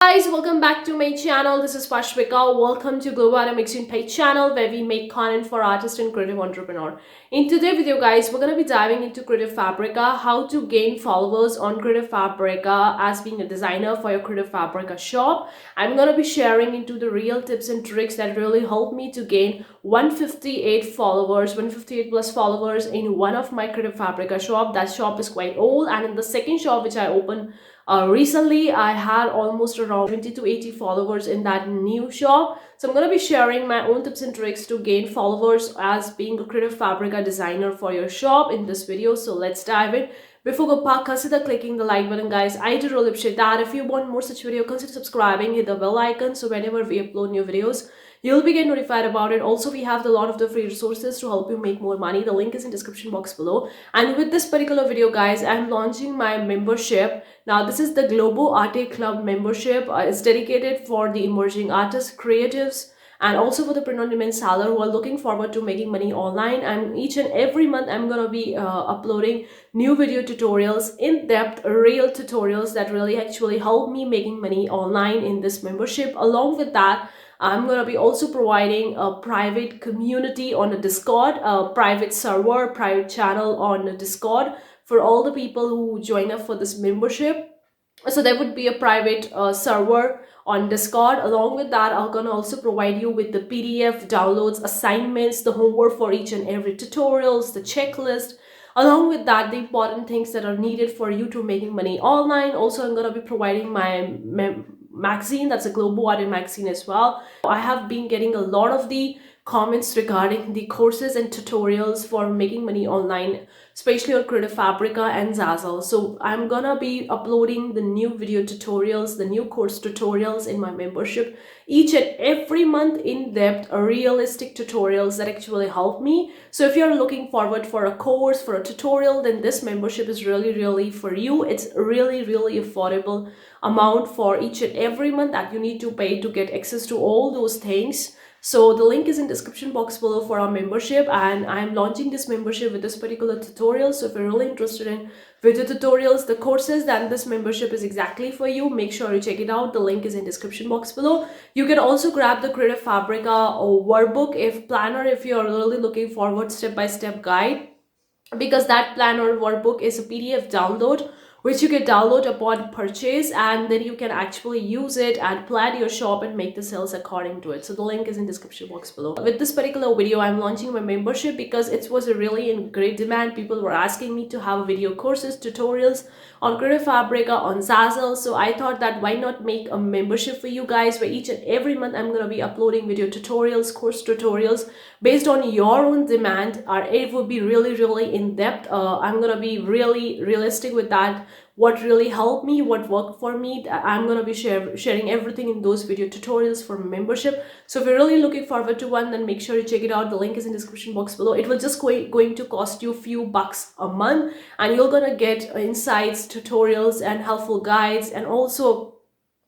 Guys, welcome back to my channel. This is Pashvika. Welcome to Global Animation Page channel where we make content for artists and creative entrepreneur. In today's video, guys, we're going to be diving into Creative Fabrica, how to gain followers on Creative Fabrica as being a designer for your Creative Fabrica shop. I'm going to be sharing into the real tips and tricks that really helped me to gain 158 followers, 158 plus followers in one of my Creative Fabrica shop. That shop is quite old, and in the second shop which I opened recently, I had almost around 20 to 80 followers in that new shop. So I'm going to be sharing my own tips and tricks to gain followers as being a Creative Fabrica designer for your shop in this video. So let's dive in. Before consider clicking the like button, guys. I do really appreciate that. If you want more such video, consider subscribing, hit the bell icon so whenever we upload new videos, you'll be getting notified about it. Also, we have a lot of the free resources to help you make more money. The link is in description box below. And with this particular video, guys, I'm launching my membership. Now, this is the Global Arte Club membership. It's dedicated for the emerging artists, creatives, and also for the print-on-demand seller who are looking forward to making money online. And each and every month, I'm going to be uploading new video tutorials, in-depth, real tutorials that really actually help me making money online in this membership. Along with that, I'm going to be also providing a private community on a Discord, a private server, private channel on a Discord for all the people who join up for this membership. So there would be a private server on Discord. Along with that, I'm going to also provide you with the PDF downloads, assignments, the homework for each and every tutorials, the checklist. Along with that, the important things that are needed for you to making money online. Also, I'm going to be providing my magazine. That's a Global Art magazine as well. I have been getting a lot of the comments regarding the courses and tutorials for making money online, especially on Creative Fabrica and ZAZZLE. So I'm gonna be uploading the new video tutorials, the new course tutorials in my membership each and every month, in depth, realistic tutorials that actually help me. So if you're looking forward for a course, for a tutorial, then this membership is really for you. It's really affordable amount for each and every month that you need to pay to get access to all those things. So the link is in description box below for our membership, and I'm launching this membership with this particular tutorial. So if you're really interested in video tutorials, the courses, then this membership is exactly for you. Make sure you check it out. The link is in description box below. You can also grab the Creative Fabrica or workbook if you're really looking forward step-by-step guide, because that planner workbook is a PDF download which you can download upon purchase, and then you can actually use it and plan your shop and make the sales according to it. So the link is in description box below. With this particular video, I'm launching my membership because it was a really in great demand. People were asking me to have video courses, tutorials on Creative Fabrica, on ZAZZLE. So I thought that why not make a membership for you guys, where each and every month I'm going to be uploading video tutorials, course tutorials based on your own demand. It would be really in depth. I'm going to be really realistic with that. What really helped me, what worked for me, I'm going to be sharing everything in those video tutorials for membership. So if you're really looking forward to one, then make sure you check it out. The link is in the description box below. It will just going to cost you a few bucks a month, and you're going to get insights, tutorials, and helpful guides, and also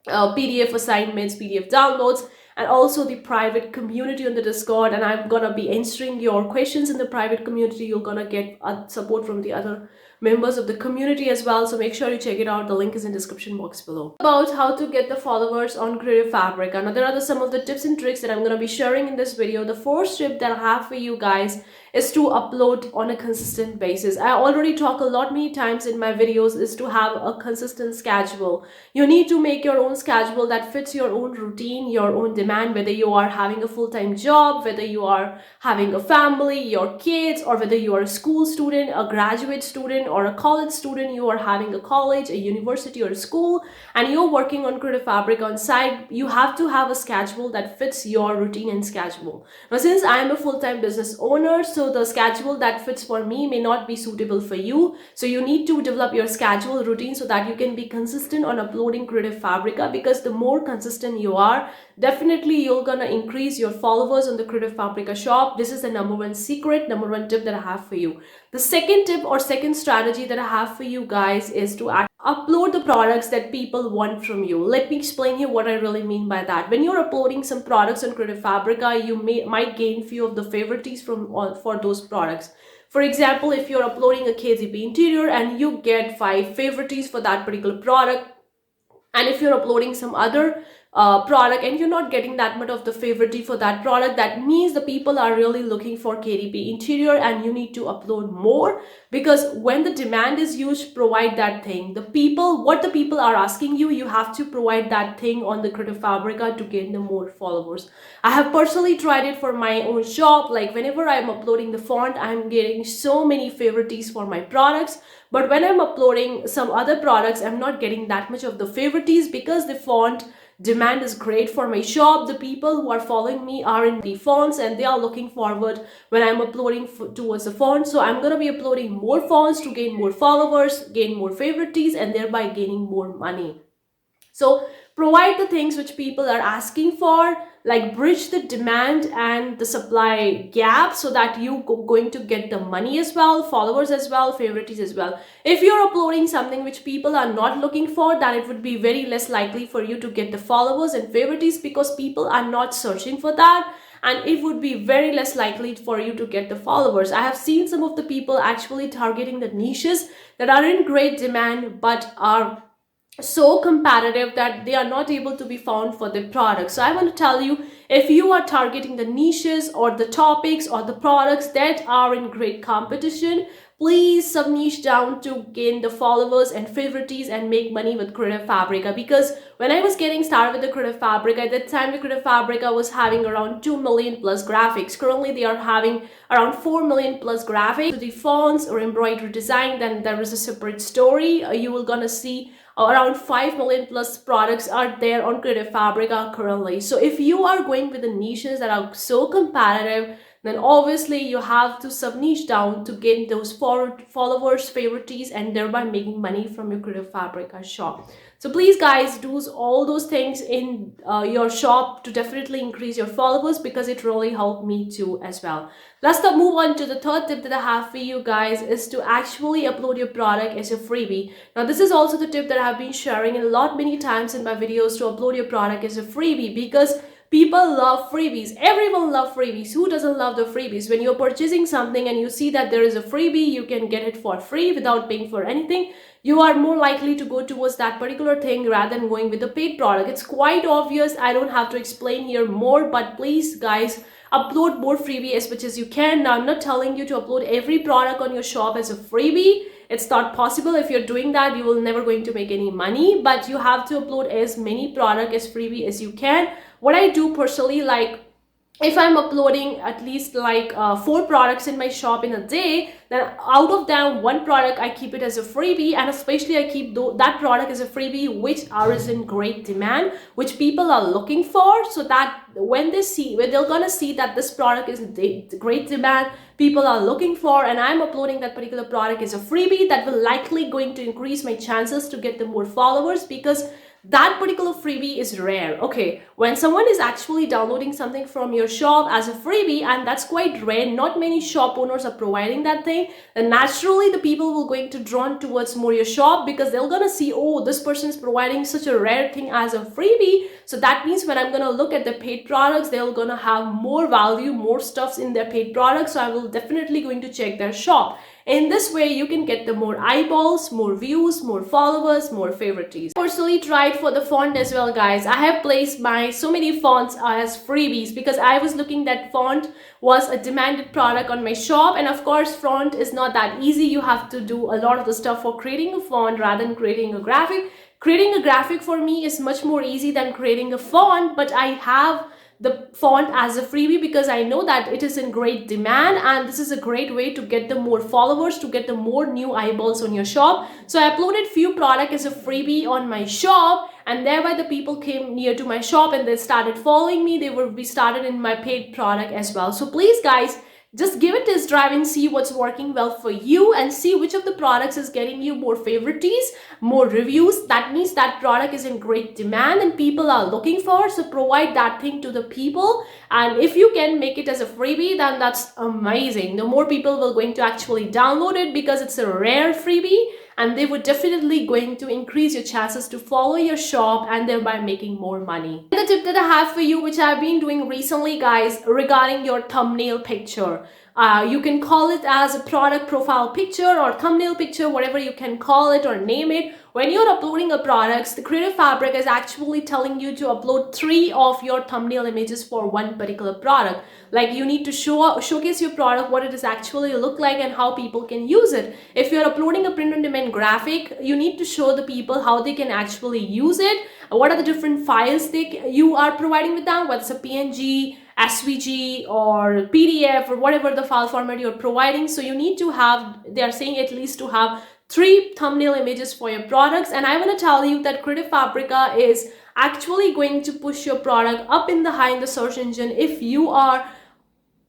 PDF assignments, PDF downloads, and also the private community on the Discord. And I'm gonna be answering your questions in the private community. You're gonna get support from the other members of the community as well. So make sure you check it out. The link is in the description box below. About how to get the followers on Creative Fabrica. Now, there are some of the tips and tricks that I'm going to be sharing in this video. The first tip that I have for you guys is to upload on a consistent basis. I already talk a lot many times in my videos is to have a consistent schedule. You need to make your own schedule that fits your own routine, your own demand, whether you are having a full-time job, whether you are having a family, your kids, or whether you are a school student, a graduate student, or a college student. You are having a college, a university, or a school, and you're working on Creative Fabric on side. You have to have a schedule that fits your routine and schedule. Now, since I'm a full-time business owner, so the schedule that fits for me may not be suitable for you. So you need to develop your schedule routine so that you can be consistent on uploading Creative Fabrica, because the more consistent you are, definitely you're gonna increase your followers on the Creative Fabrica shop. This is the number one secret, number one tip that I have for you. The second tip or second strategy that I have for you guys is to upload the products that people want from you. Let me explain here what I really mean by that. When you're uploading some products on Creative Fabrica, you might gain few of the favorites for those products. For example, if you're uploading a KZP interior and you get 5 favorites for that particular product, And if you're uploading some other product and you're not getting that much of the favorite for that product, that means the people are really looking for KDP interior, and you need to upload more, because when the demand is huge, provide that thing. What the people are asking you, you have to provide that thing on the Creative Fabrica to gain the more followers. I have personally tried it for my own shop. Like whenever I'm uploading the font, I'm getting so many favorites for my products. But when I'm uploading some other products, I'm not getting that much of the favorites, because the font demand is great for my shop. The people who are following me are in the fonts, and they are looking forward when I'm uploading towards the font. So I'm going to be uploading more fonts to gain more followers, gain more favorites, and thereby gaining more money. So provide the things which people are asking for, like bridge the demand and the supply gap, so that you going to get the money as well, followers as well, favorites as well. If you're uploading something which people are not looking for, then it would be very less likely for you to get the followers and favorites, because people are not searching for that, and it would be very less likely for you to get the followers. I have seen some of the people actually targeting the niches that are in great demand but are so competitive that they are not able to be found for their products. So I want to tell you, if you are targeting the niches or the topics or the products that are in great competition, please sub niche down to gain the followers and favorites and make money with Creative Fabrica. Because when I was getting started with the Creative Fabrica, at that time the Creative Fabrica was having around 2 million plus graphics. Currently they are having around 4 million plus graphics. So the fonts or embroidery design, then there is a separate story. You will gonna see around 5 million plus products are there on Creative Fabrica currently. So if you are going with the niches that are so competitive, then obviously you have to sub niche down to gain those followers, favorites, and thereby making money from your Creative Fabrica shop. So please guys, do all those things in your shop to definitely increase your followers, because it really helped me too as well. Let's now move on to the third tip that I have for you guys, is to actually upload your product as a freebie. Now this is also the tip that I have been sharing many times in my videos, to upload your product as a freebie, because people love freebies. Everyone loves freebies. Who doesn't love the freebies? When you're purchasing something and you see that there is a freebie, you can get it for free without paying for anything, you are more likely to go towards that particular thing rather than going with a paid product. It's quite obvious. I don't have to explain here more, but please guys, upload more freebie as much as you can. Now I'm not telling you to upload every product on your shop as a freebie. It's not possible. If you're doing that, you will never going to make any money, but you have to upload as many product as freebie as you can. What I do personally, like if I'm uploading at least like 4 products in my shop in a day, then out of them 1 product I keep it as a freebie, and especially I keep that product as a freebie which is in great demand, which people are looking for, so that when they're gonna see that this product is in great demand, people are looking for, and I'm uploading that particular product as a freebie, that will likely going to increase my chances to get the more followers, because that particular freebie is rare. Okay, when someone is actually downloading something from your shop as a freebie, and that's quite rare, not many shop owners are providing that thing, then naturally the people will going to drawn towards more your shop, because they're gonna see, oh, this person is providing such a rare thing as a freebie, so that means when I'm gonna look at the paid products, they're gonna have more value, more stuffs in their paid products, so I will definitely going to check their shop. In this way, you can get the more eyeballs, more views, more followers, more favorites. Personally tried for the font as well, guys. I have placed my so many fonts as freebies, because I was looking that font was a demanded product on my shop, and of course font is not that easy. You have to do a lot of the stuff for creating a font rather than creating a graphic. Creating a graphic for me is much more easy than creating a font, but I have the font as a freebie because I know that it is in great demand, and this is a great way to get the more followers, to get the more new eyeballs on your shop. So I uploaded few products as a freebie on my shop, and thereby the people came near to my shop and they started following me. They will be started in my paid product as well. So please guys, just give it a test drive and see what's working well for you, and see which of the products is getting you more favorites, more reviews. That means that product is in great demand and people are looking for, so provide that thing to the people. And if you can make it as a freebie, then that's amazing. The more people will going to actually download it, because it's a rare freebie, and they would definitely going to increase your chances to follow your shop and thereby making more money. The Another tip that I have for you, which I've been doing recently, guys, regarding your thumbnail picture. You can call it as a product profile picture or thumbnail picture, whatever you can call it or name it. When you're uploading a product, the Creative Fabric is actually telling you to upload 3 of your thumbnail images for one particular product. Like, you need to showcase your product, what it is actually look like and how people can use it. If you're uploading a print-on-demand graphic, you need to show the people how they can actually use it. What are the different files you are providing with them, whether it's a PNG, SVG or PDF or whatever the file format you're providing. So you need to have, they are saying at least to have 3 thumbnail images for your products. And I want to tell you that Creative Fabrica is actually going to push your product up in the high in the search engine if you are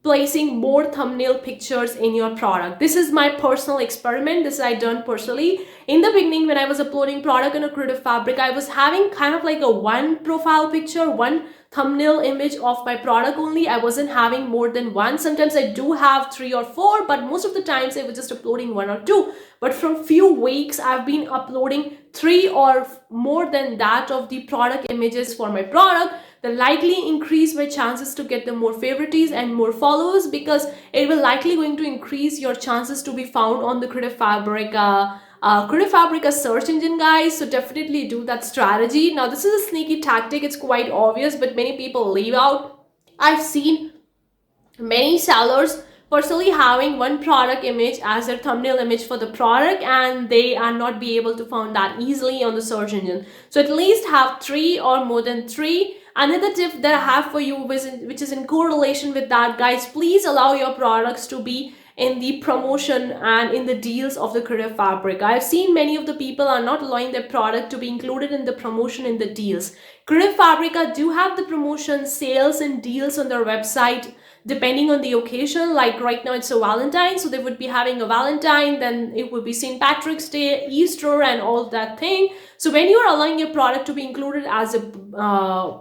placing more thumbnail pictures in your product. This is my personal experiment. This I done personally. In the beginning, when I was uploading product in a Creative Fabric, I was having kind of like a one profile picture, one thumbnail image of my product only. I wasn't having more than one. Sometimes I do have 3 or 4, but most of the times I was just uploading 1 or 2. But from few weeks, I've been uploading 3 or more than that of the product images for my product. That likely increase my chances to get the more favorites and more followers, because it will likely going to increase your chances to be found on the Creative Fabrica search engine, guys. So definitely do that strategy. Now this is a sneaky tactic, it's quite obvious, but many people leave out. I've seen many sellers personally having one product image as their thumbnail image for the product, and they are not be able to find that easily on the search engine. So at least have 3 or more than 3. Another tip that I have for you, which is in correlation with that, guys, please allow your products to be in the promotion and in the deals of the Creative Fabric. I've seen many of the people are not allowing their product to be included in the promotion in the deals. Creative Fabrica do have the promotion, sales and deals on their website depending on the occasion. Like right now it's a Valentine, so they would be having a Valentine, then it would be St. Patrick's Day, Easter and all that thing. So when you are allowing your product to be included as a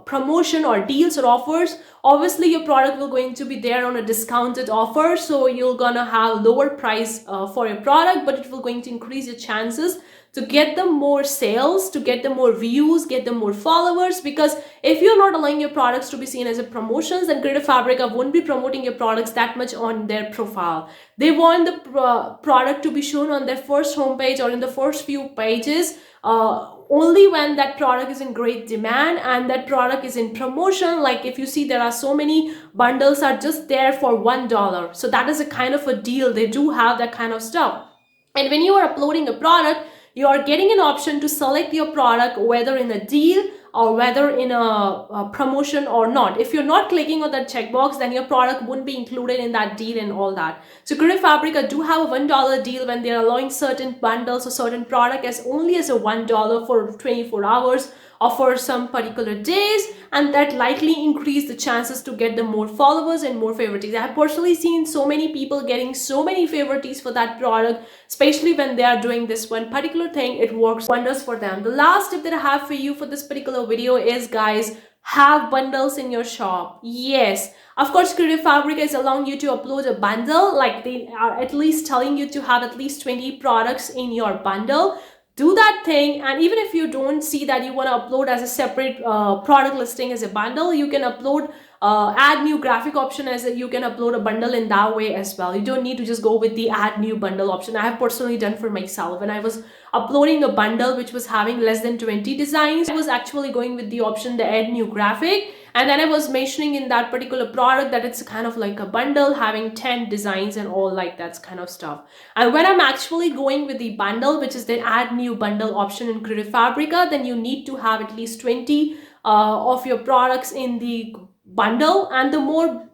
promotion or deals or offers, obviously your product will going to be there on a discounted offer, so you're gonna have lower price for your product, but it will going to increase your chances to get the more sales, to get the more views, get the more followers. Because if you're not allowing your products to be seen as a promotions, then Creative Fabrica won't be promoting your products that much on their profile. They want the product to be shown on their first homepage or in the first few pages only when that product is in great demand and that product is in promotion. Like if you see, there are so many bundles are just there for $1. So that is a kind of a deal. They do have that kind of stuff. And when you are uploading a product, you are getting an option to select your product whether in a deal or whether in a promotion or not. If you're not clicking on that checkbox, then your product wouldn't be included in that deal and all that. So Creative Fabrica do have a $1 deal when they're allowing certain bundles or certain product as only as a $1 for 24 hours or for some particular days, and that likely increase the chances to get the more followers and more favorites. I have personally seen so many people getting so many favorites for that product, especially when they are doing this one particular thing. It works wonders for them. The last tip that I have for you for this particular video is, guys, have bundles in your shop. Yes, of course, Creative Fabrica is allowing you to upload a bundle. Like they are at least telling you to have at least 20 products in your bundle. Do that thing, and even if you don't see that you want to upload as a separate product listing as a bundle, you can upload add new graphic option as you can upload a bundle in that way as well. You don't need to just go with the add new bundle option. I have personally done for myself when I was uploading a bundle which was having less than 20 designs. I was actually going with the option to add new graphic, and then I was mentioning in that particular product that it's kind of like a bundle having 10 designs and all like that kind of stuff. And when I'm actually going with the bundle, which is the add new bundle option in Creative Fabrica, then you need to have at least 20 of your products in the bundle, and the more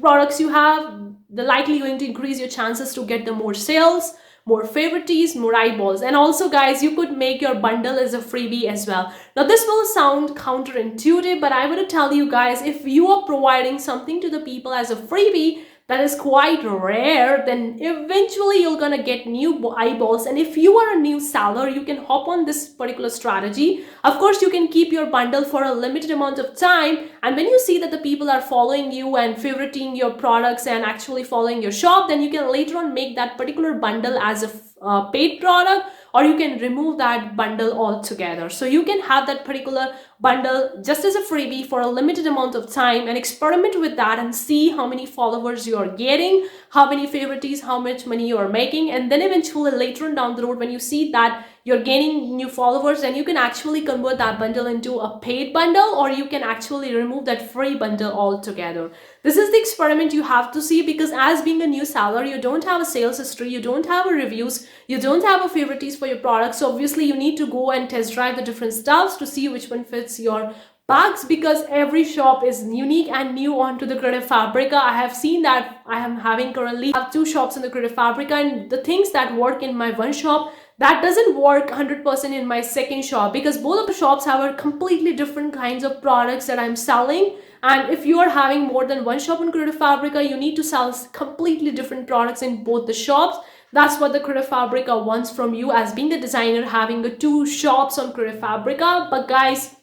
products you have, the likely going to increase your chances to get the more sales, more favorites, more eyeballs. And also, guys, you could make your bundle as a freebie as well. Now this will sound counterintuitive, but I want to tell you guys, if you are providing something to the people as a freebie that is quite rare, then eventually you're gonna get new eyeballs. And if you are a new seller, you can hop on this particular strategy. Of course, you can keep your bundle for a limited amount of time, and when you see that the people are following you and favoriting your products and actually following your shop, then you can later on make that particular bundle as a paid product, or you can remove that bundle altogether. So you can have that particular bundle just as a freebie for a limited amount of time and experiment with that and see how many followers you are getting, how many favorites, how much money you are making, and then eventually later on down the road when you see that you're gaining new followers, and you can actually convert that bundle into a paid bundle, or you can actually remove that free bundle altogether. This is the experiment you have to see, because as being a new seller, you don't have a sales history, you don't have a reviews, you don't have a favorites for your products. So obviously you need to go and test drive the different styles to see which one fits your bags, because every shop is unique and new onto the Creative Fabrica. I have seen that I am having currently have 2 shops in the Creative Fabrica, and the things that work in my one shop, that doesn't work 100% in my second shop, because both of the shops have a completely different kinds of products that I'm selling. And if you are having more than one shop in Creative Fabrica, you need to sell completely different products in both the shops. That's what the Creative Fabrica wants from you as being a designer having 2 shops on Creative Fabrica. But guys,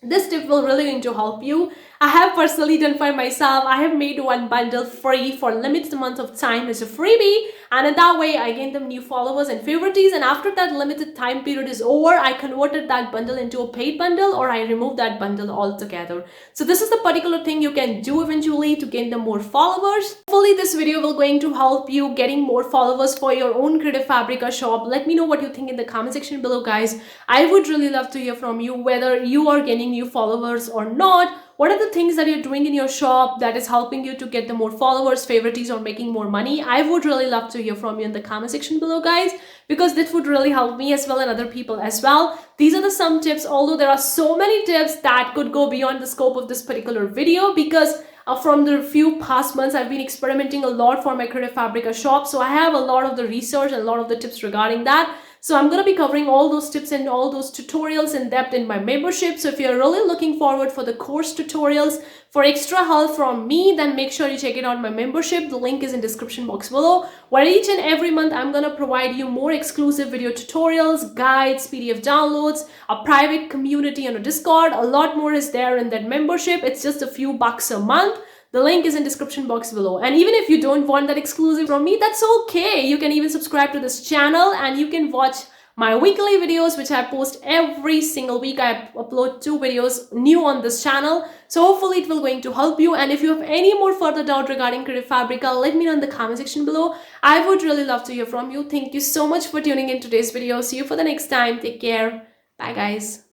this tip will really going to help you. I have personally done for myself. I have made one bundle free for a limited amount of time as a freebie, and in that way I gained them new followers and favorites, and after that limited time period is over, I converted that bundle into a paid bundle, or I removed that bundle altogether. So this is the particular thing you can do eventually to gain them more followers. Hopefully this video will going to help you getting more followers for your own Creative Fabrica shop. Let me know what you think in the comment section below, guys. I would really love to hear from you whether you are gaining new followers or not. What are the things that you're doing in your shop that is helping you to get the more followers, favorites, or making more money? I would really love to hear from you in the comment section below, guys, because this would really help me as well and other people as well. These are the some tips, although there are so many tips that could go beyond the scope of this particular video, because from the few past months, I've been experimenting a lot for my Creative Fabrica shop. So I have a lot of the research and a lot of the tips regarding that. So I'm going to be covering all those tips and all those tutorials in depth in my membership. So if you're really looking forward for the course tutorials for extra help from me, then make sure you check it out my membership. The link is in description box below, where each and every month I'm going to provide you more exclusive video tutorials, guides, PDF downloads, a private community on a Discord. A lot more is there in that membership. It's just a few bucks a month. The link is in description box below. And even if you don't want that exclusive from me, that's okay. You can even subscribe to this channel and you can watch my weekly videos, which I post every single week. I upload 2 videos new on this channel. So hopefully it will going to help you. And if you have any more further doubt regarding Creative Fabrica, let me know in the comment section below. I would really love to hear from you. Thank you so much for tuning in today's video. See you for the next time. Take care. Bye, guys.